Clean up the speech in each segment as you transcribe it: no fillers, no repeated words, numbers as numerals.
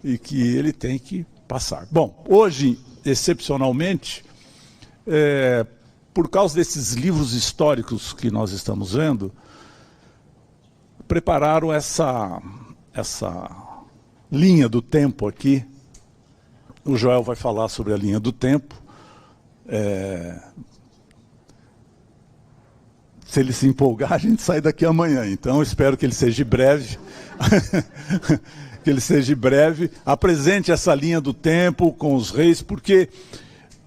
e que ele tem que passar. Bom, hoje, excepcionalmente, por causa desses livros históricos que nós estamos vendo, prepararam essa linha do tempo aqui. O Joel vai falar sobre a linha do tempo. Se ele se empolgar, a gente sai daqui amanhã. Então, eu espero que ele seja breve. Que ele seja breve. Apresente essa linha do tempo com os reis, porque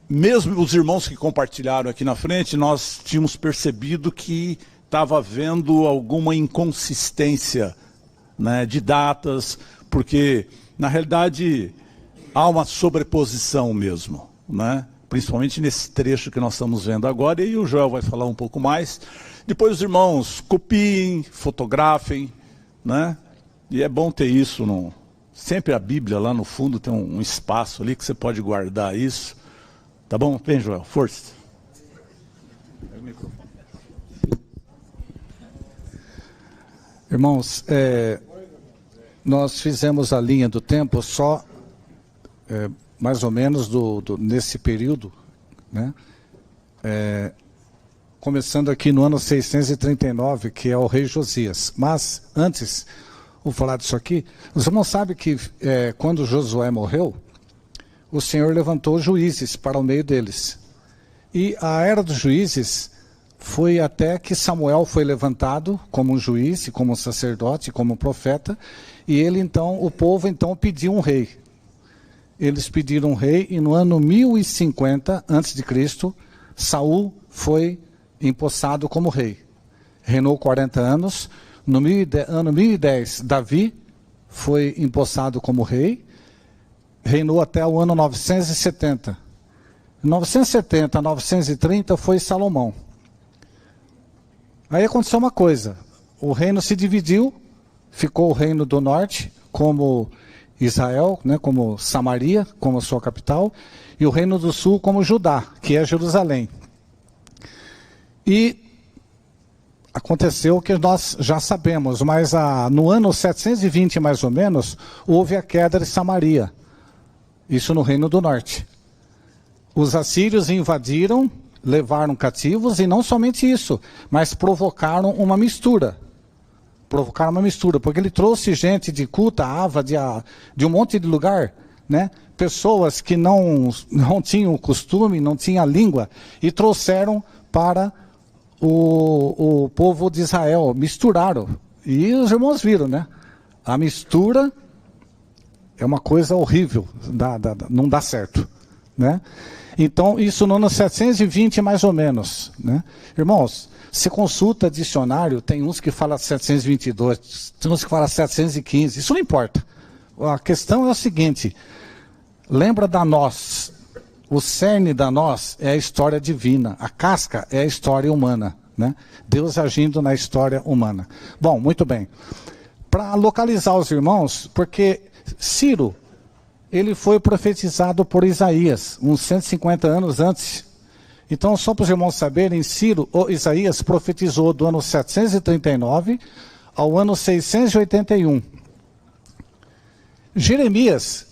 mesmo os irmãos que compartilharam aqui na frente, nós tínhamos percebido que estava havendo alguma inconsistência, né, de datas, porque, na realidade, há uma sobreposição mesmo, né? Principalmente nesse trecho que nós estamos vendo agora, e o Joel vai falar um pouco mais. Depois os irmãos copiem, fotografem, né? E é bom ter isso. Sempre a Bíblia lá no fundo tem um espaço ali que você pode guardar isso. Tá bom? Vem, Joel, força. Irmãos, nós fizemos a linha do tempo só mais ou menos nesse período, né? Começando aqui no ano 639, que é o rei Josias. Mas, antes, vou falar disso aqui. Os irmãos sabem que quando Josué morreu, o Senhor levantou juízes para o meio deles. E a era dos juízes foi até que Samuel foi levantado como um juiz, como um sacerdote, como um profeta, e o povo pediu um rei. Eles pediram um rei, e no ano 1050 a.C., Saul foi empossado como rei. Reinou 40 anos. No ano 1010, Davi foi empossado como rei. Reinou até o ano 970. Em 970 a 930 foi Salomão. Aí aconteceu uma coisa. O reino se dividiu. Ficou o reino do norte como Israel, né, como Samaria, como sua capital. E o reino do sul como Judá, que é Jerusalém. E aconteceu o que nós já sabemos, mas no ano 720 mais ou menos, houve a queda de Samaria. Isso no Reino do Norte. Os assírios invadiram, levaram cativos, e não somente isso, mas provocaram uma mistura. Porque ele trouxe gente de Cuta, Ava, de um monte de lugar, né? Pessoas que não tinham o costume, não tinham a língua, e trouxeram para o povo de Israel, misturaram. E os irmãos viram, né? A mistura é uma coisa horrível, não dá certo, né? Então, isso no ano 720 mais ou menos, né? Irmãos, se consulta dicionário, tem uns que falam 722, tem uns que falam 715, isso não importa. A questão é o seguinte, lembra da nós. O cerne da nós é a história divina, a casca é a história humana, né? Deus agindo na história humana. Bom, muito bem. Para localizar os irmãos, porque Ciro, ele foi profetizado por Isaías, uns 150 anos antes. Então, só para os irmãos saberem, Isaías profetizou do ano 739 ao ano 681. Jeremias,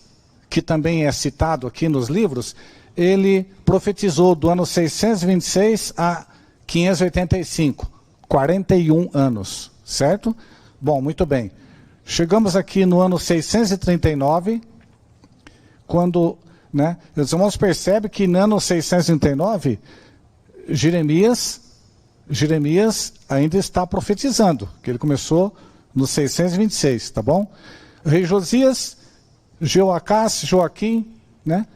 que também é citado aqui nos livros, ele profetizou do ano 626 a 585, 41 anos, certo? Bom, muito bem. Chegamos aqui no ano 639, quando, né, os irmãos percebem que no ano 639, Jeremias ainda está profetizando, que ele começou no 626, tá bom? O rei Josias, Jeoacás, Joaquim, né?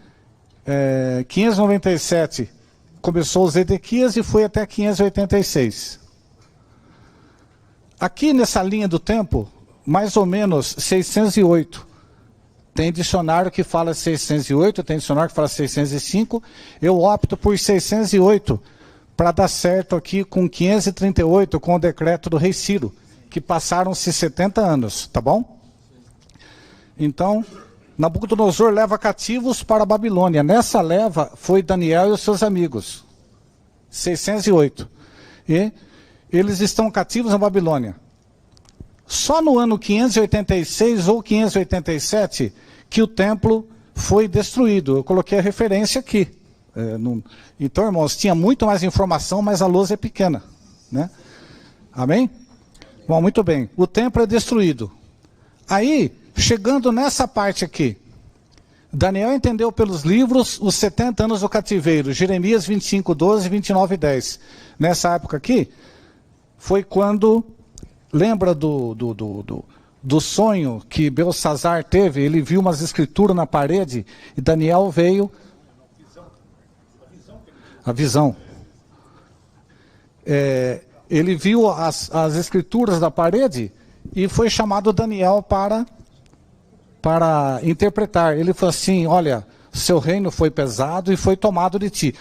597 começou os Edequias e foi até 586. Aqui nessa linha do tempo, mais ou menos 608. Tem dicionário que fala 608, tem dicionário que fala 605. Eu opto por 608 para dar certo aqui com 538, com o decreto do rei Ciro, que passaram-se 70 anos, tá bom? Então, Nabucodonosor leva cativos para a Babilônia. Nessa leva foi Daniel e os seus amigos. 608. E eles estão cativos na Babilônia. Só no ano 586 ou 587 que o templo foi destruído. Eu coloquei a referência aqui. Então, irmãos, tinha muito mais informação, mas a lousa é pequena, né? Amém? Bom, muito bem. O templo é destruído. Aí, chegando nessa parte aqui, Daniel entendeu pelos livros os 70 anos do cativeiro, Jeremias 25, 12, 29 e 10. Nessa época aqui, foi quando, lembra do sonho que Belsassar teve? Ele viu umas escrituras na parede e Daniel veio... A visão. Ele viu as escrituras da parede e foi chamado Daniel para interpretar. Ele falou assim, olha, seu reino foi pesado e foi tomado de ti.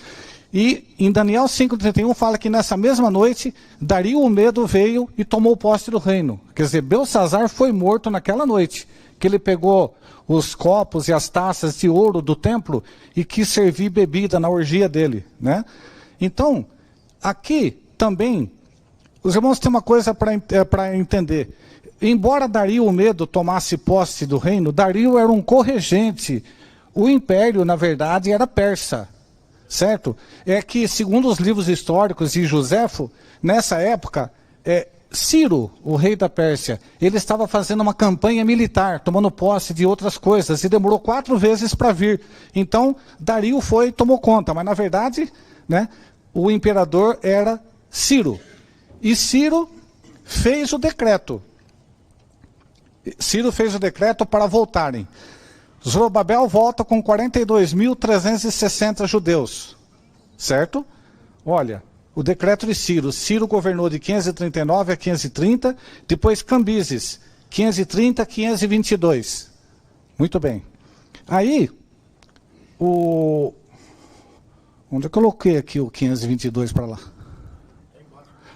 E em Daniel 5,31 fala que nessa mesma noite, Dario o Medo veio e tomou posse do reino. Quer dizer, Belsassar foi morto naquela noite, que ele pegou os copos e as taças de ouro do templo e quis servir bebida na orgia dele, né? Então, aqui também, os irmãos têm uma coisa para entender. Embora Dario o Medo tomasse posse do reino, Dario era um corregente. O império, na verdade, era persa, certo? É que, segundo os livros históricos de Josefo, nessa época, Ciro, o rei da Pérsia, ele estava fazendo uma campanha militar, tomando posse de outras coisas, e demorou 4 vezes para vir. Então, Dario foi e tomou conta, mas na verdade, né, o imperador era Ciro. E Ciro fez o decreto. Ciro fez o decreto para voltarem. Zorobabel volta com 42.360 judeus, certo? Olha, o decreto de Ciro. Ciro governou de 539 a 530, depois Cambises, 530 a 522. Muito bem. Aí, onde eu coloquei aqui o 522 para lá?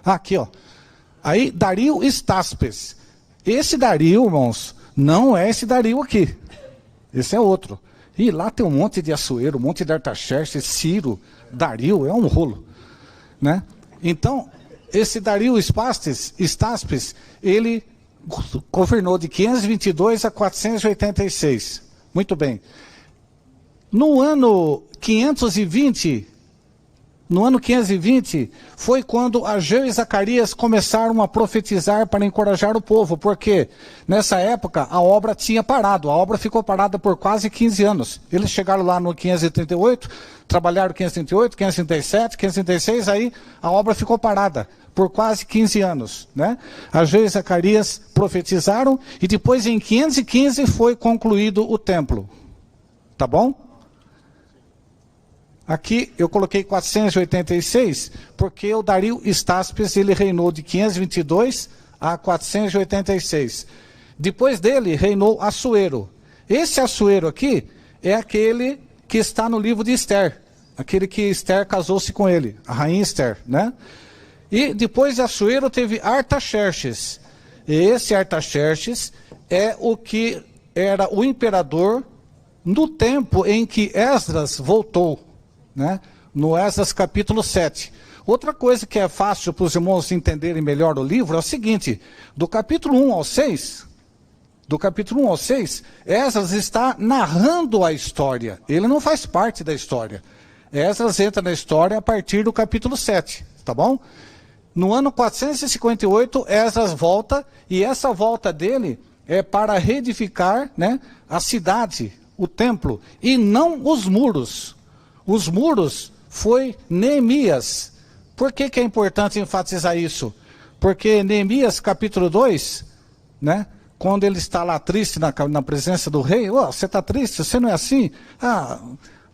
Aqui, ó. Aí, Dario Estaspes. Esse Dario, irmãos, não é esse Dario aqui. Esse é outro. E lá tem um monte de Assuero, um monte de Artaxerxes, Ciro, Dario, é um rolo, né? Então, esse Dario Estaspes, ele governou de 522 a 486. Muito bem. No ano 520, foi quando Ageu e Zacarias começaram a profetizar para encorajar o povo, porque nessa época a obra tinha parado, a obra ficou parada por quase 15 anos. Eles chegaram lá no 538, trabalharam 538, 537, 536, aí a obra ficou parada por quase 15 anos, né? Ageu e Zacarias profetizaram e depois em 515 foi concluído o templo. Tá bom? Aqui eu coloquei 486, porque o Dario Estaspes, ele reinou de 522 a 486. Depois dele reinou Assuero. Esse Assuero aqui é aquele que está no livro de Esther. Aquele que Esther casou-se com ele, a rainha Esther, né? E depois de Assuero teve Artaxerxes. E esse Artaxerxes é o que era o imperador no tempo em que Esdras voltou, né? No Esdras capítulo 7. Outra coisa que é fácil para os irmãos entenderem melhor o livro é o seguinte: do capítulo 1 ao 6, Esdras está narrando a história. Ele não faz parte da história. Esdras entra na história a partir do capítulo 7, tá bom? No ano 458, Esdras volta, e essa volta dele é para reedificar, né, a cidade, o templo, e não os muros. Os muros foi Neemias. Por que é importante enfatizar isso? Porque Neemias capítulo 2, né, quando ele está lá triste na presença do rei, você está triste, você não é assim?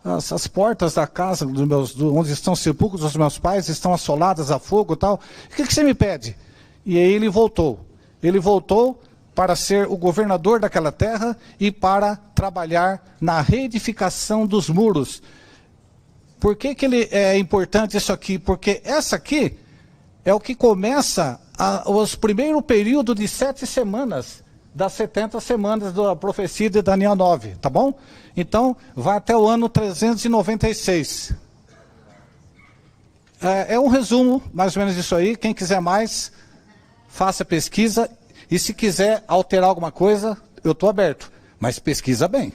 As portas da casa onde estão os sepulcros dos meus pais estão assoladas a fogo e tal. O que você me pede? E aí ele voltou. Ele voltou para ser o governador daquela terra e para trabalhar na reedificação dos muros. Por que ele é importante isso aqui? Porque essa aqui é o que começa os primeiro período de 7 semanas, das 70 semanas da profecia de Daniel 9, tá bom? Então, vai até o ano 396. É um resumo, mais ou menos isso aí. Quem quiser mais, faça pesquisa. E se quiser alterar alguma coisa, eu estou aberto. Mas pesquisa bem.